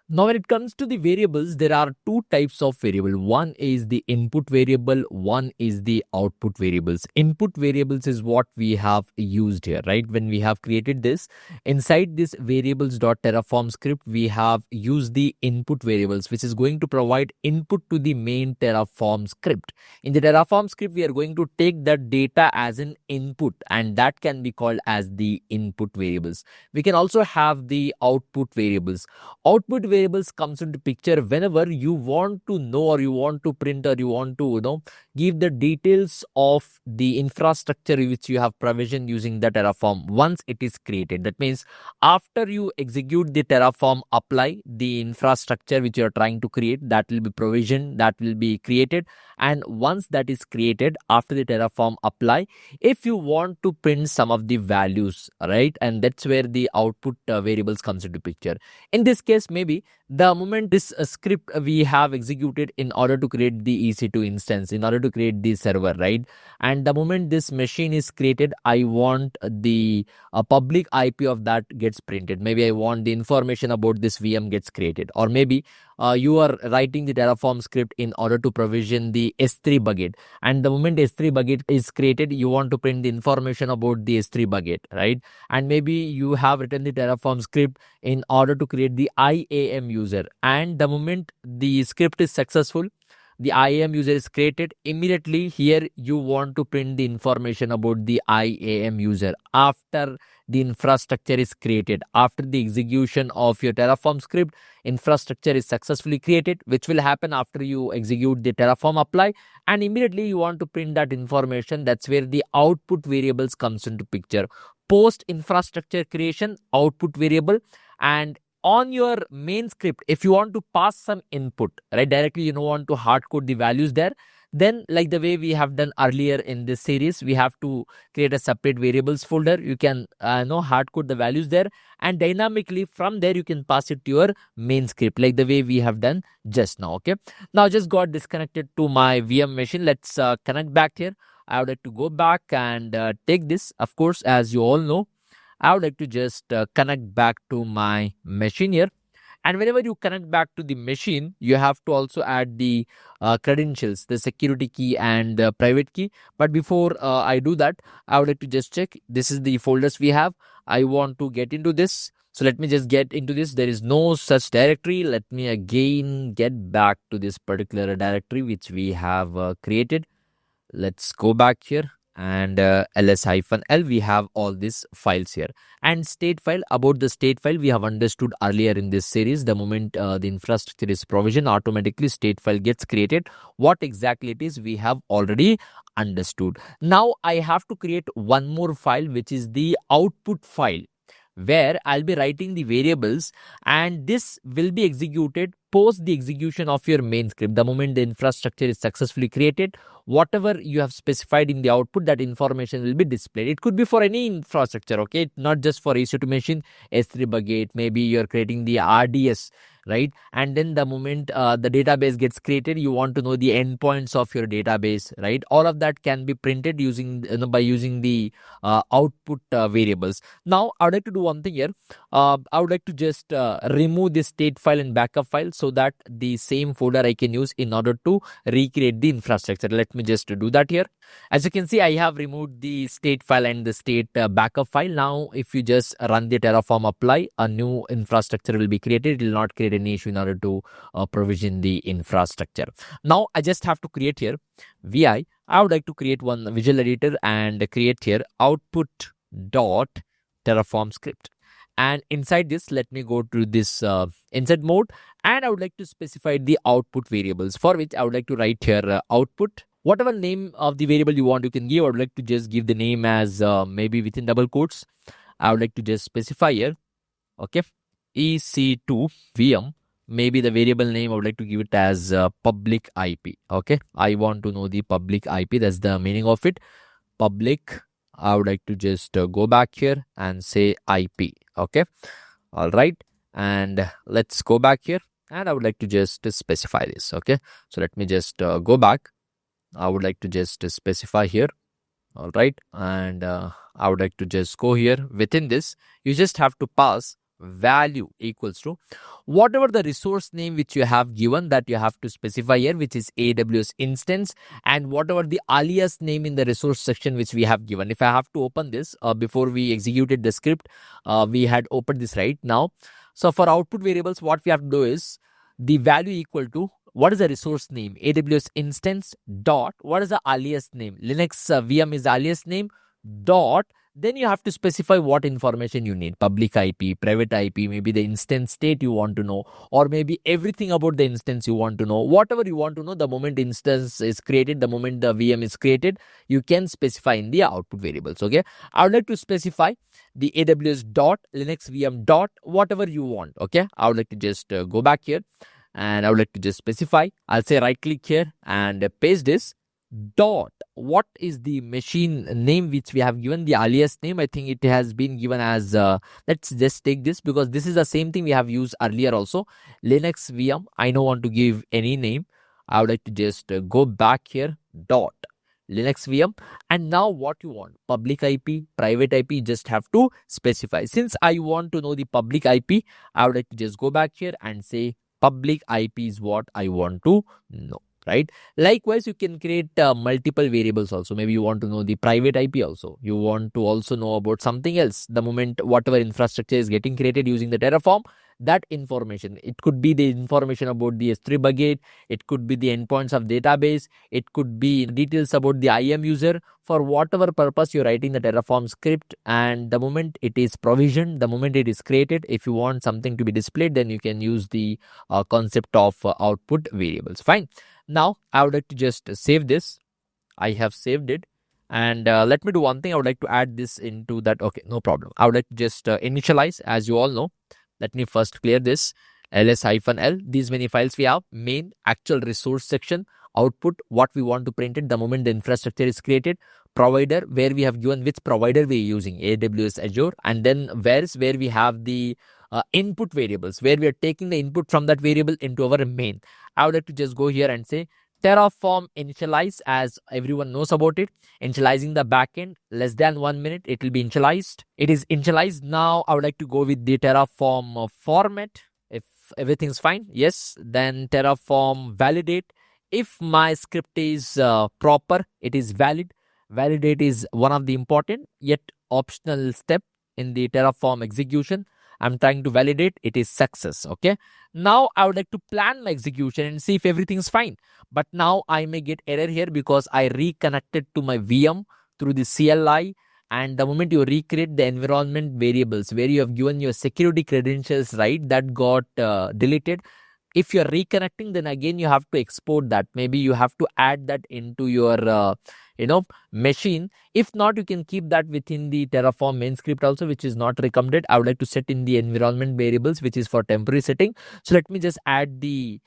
Now, when it comes to the variables, there are two types of variable. One is the input variable, one is the output variables. Input variables is what we have used here, right? When we have created this, inside this variables.terraform script, we have used the input variables, which is going to provide input to the main Terraform script. In the Terraform script, we are going to take that data as an input, and that can be called as the input variables. We can also have the output variables. Output variables comes into picture whenever you want to know, or you want to print, or you want to give the details of the infrastructure which you have provisioned using the Terraform once it is created. That means after you execute the Terraform apply, the infrastructure which you are trying to create, that will be provisioned, that will be created. And once that is created, after the Terraform apply, if you want to print some of the values, right, and that's where the output variables comes into picture. In this case, maybe the moment this script we have executed in order to create the EC2 instance, in order to create the server, right? And the moment this machine is created, I want the public IP of that gets printed. Maybe I want the information about this VM gets created. Or maybe you are writing the Terraform script in order to provision the S3 bucket. And the moment S3 bucket is created, you want to print the information about the S3 bucket, right? And maybe you have written the Terraform script in order to create the IAM user. And the moment the script is successful, the IAM user is created, immediately here you want to print the information about the IAM user after the infrastructure is created. After the execution of your Terraform script, infrastructure is successfully created, which will happen after you execute the Terraform apply, and immediately you want to print that information. That's where the output variables comes into picture. Post infrastructure creation, output variable. And on your main script, if you want to pass some input, right, directly, you don't want to hard code the values there, then like the way we have done earlier in this series, we have to create a separate variables folder. You can hard code the values there, and dynamically from there you can pass it to your main script, like the way we have done just now. Okay, now just got disconnected to my VM machine. Let's connect back here. I would like to go back and take this. Of course, as you all know, I would like to just connect back to my machine here. And whenever you connect back to the machine, you have to also add the credentials, the security key and the private key. But before I do that, I would like to just check. This is the folders we have. I want to get into this. So let me just get into this. There is no such directory. Let me again get back to this particular directory which we have created. Let's go back here. And ls-l, we have all these files here. And state file, about the state file, we have understood earlier in this series. The moment the infrastructure is provisioned, automatically state file gets created. What exactly it is, we have already understood. Now I have to create one more file, which is the output file, where I'll be writing the variables, and this will be executed post the execution of your main script. The moment the infrastructure is successfully created, whatever you have specified in the output, that information will be displayed. It could be for any infrastructure, okay? Not just for EC2 machine, S3 bucket, maybe you're creating the RDS, right? And then the moment the database gets created, you want to know the endpoints of your database, right? All of that can be printed using by using the output variables. Now, I would like to do one thing here. I would like to just remove this state file and backup file, so that the same folder I can use in order to recreate the infrastructure. Let me just do that here. As you can see, I have removed the state file and the state backup file. Now, if you just run the Terraform apply, a new infrastructure will be created. It will not create any issue in order to provision the infrastructure. Now, I just have to create here VI. I would like to create one visual editor and create here output dot Terraform script. And inside this, let me go to this insert mode, and I would like to specify the output variables, for which I would like to write here output. Whatever name of the variable you want, you can give. I would like to just give the name as maybe within double quotes. I would like to just specify here, okay, EC2 VM. Maybe the variable name, I would like to give it as public IP. Okay, I want to know the public IP. That's the meaning of it. Public. I would like to just go back here and say IP. Okay. All right. And let's go back here, and I would like to just specify this. Okay. So let me just go back. I would like to just specify here. All right. And I would like to just go here. Within this, you just have to pass value equals to whatever the resource name which you have given, that you have to specify here, which is AWS instance, and whatever the alias name in the resource section which we have given. If I have to open this, before we executed the script, we had opened this right now. So for output variables, what we have to do is the value equal to what is the resource name, AWS instance dot, what is the alias name, Linux VM is alias name dot, then you have to specify what information you need, public IP, private IP, maybe the instance state you want to know, or maybe everything about the instance you want to know. Whatever you want to know, the moment instance is created, the moment the VM is created, you can specify in the output variables. Okay, I would like to specify the AWS dot Linux VM dot whatever you want. Okay, I would like to just go back here, and I would like to just specify. I'll say right click here and paste this dot. What is the machine name which we have given, the alias name? I think it has been given as let's just take this, because this is the same thing we have used earlier also, Linux VM. I don't want to give any name. I would like to just go back here, dot Linux VM, and now what you want, public IP, private IP, just have to specify. Since I want to know the public IP, I would like to just go back here and say public IP is what I want to know. Right. Likewise, you can create multiple variables also. Maybe you want to know the private IP also. You want to also know about something else. The moment whatever infrastructure is getting created using the Terraform, that information, it could be the information about the S3 bucket, it could be the endpoints of database, it could be details about the IAM user. For whatever purpose you're writing the Terraform script, and the moment it is provisioned, the moment it is created, if you want something to be displayed, then you can use the concept of output variables. Fine. Now, I would like to just save this. I have saved it. And let me do one thing. I would like to add this into that. Okay, no problem. I would like to just initialize, as you all know. Let me first clear this. ls-l. These many files we have. Main, actual resource section, output, what we want to print it the moment the infrastructure is created. Provider, where we have given which provider we are using, AWS, Azure. And then where we have the input variables, where we are taking the input from that variable into our main. I would like to just go here and say Terraform initialize, as everyone knows about it. Initializing the backend, less than 1 minute, it will be initialized. It is initialized. Now I would like to go with the Terraform format. If everything's fine, yes, then Terraform validate. If my script is proper, it is valid. Validate is one of the important yet optional step in the Terraform execution. I'm trying to validate, it is success. Okay, now I would like to plan my execution and see if everything's fine. But now I may get error here because I reconnected to my VM through the CLI, and the moment you recreate the environment variables where you have given your security credentials, right, that got deleted. If you're reconnecting, then again you have to export that. Maybe you have to add that into your machine. If not, you can keep that within the Terraform main script also, which is not recommended. I would like to set in the environment variables, which is for temporary setting. So let me just add the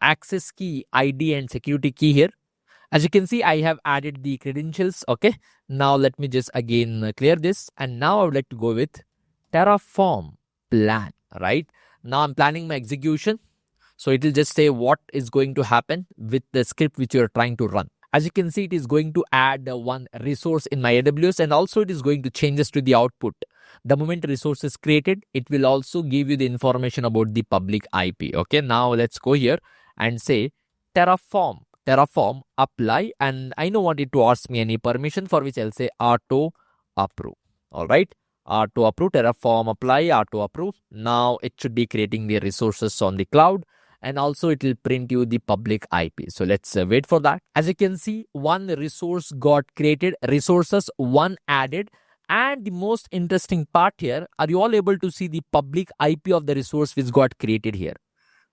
access key, ID and security key here. As you can see, I have added the credentials. Okay, now let me just again clear this, and now I would like to go with Terraform plan. Right now I'm planning my execution, so it will just say what is going to happen with the script which you are trying to run. As you can see, it is going to add one resource in my AWS, and also it is going to change this to the output. The moment resource is created, it will also give you the information about the public IP. Okay, now let's go here and say Terraform apply, and I don't want it to ask me any permission, for which I'll say auto approve. All right, auto approve, Terraform apply, auto approve. Now it should be creating the resources on the cloud, and also it will print you the public IP. So let's wait for that. As you can see, one resource got created, resources one added. And the most interesting part here, are you all able to see the public IP of the resource which got created here?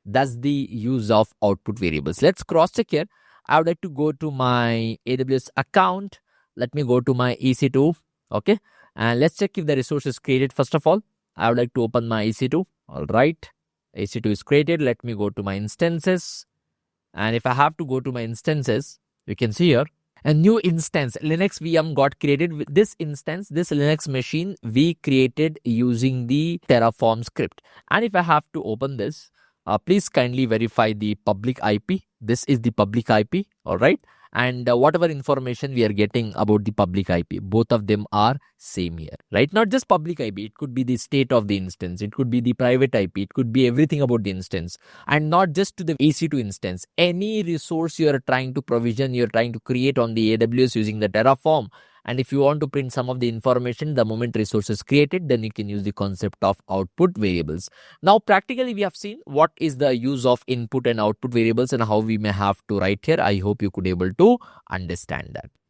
That's the use of output variables. Let's cross check here. I would like to go to my AWS account. Let me go to my EC2. Okay, and let's check if the resource is created. First of all, I would like to open my EC2. All right, EC2 is created. Let me go to my instances, and if I have to go to my instances, you can see here a new instance Linux VM got created. With this instance, this Linux machine we created using the Terraform script. And if I have to open this, please kindly verify the public IP. This is the public IP, all right? And whatever information we are getting about the public IP, both of them are same here, right? Not just public IP, it could be the state of the instance, it could be the private IP, it could be everything about the instance, and not just to the EC2 instance. Any resource you are trying to provision, you're trying to create on the AWS using the Terraform. And if you want to print some of the information, the moment resource is created, then you can use the concept of output variables. Now, practically, we have seen what is the use of input and output variables and how we may have to write here. I hope you could able to understand that.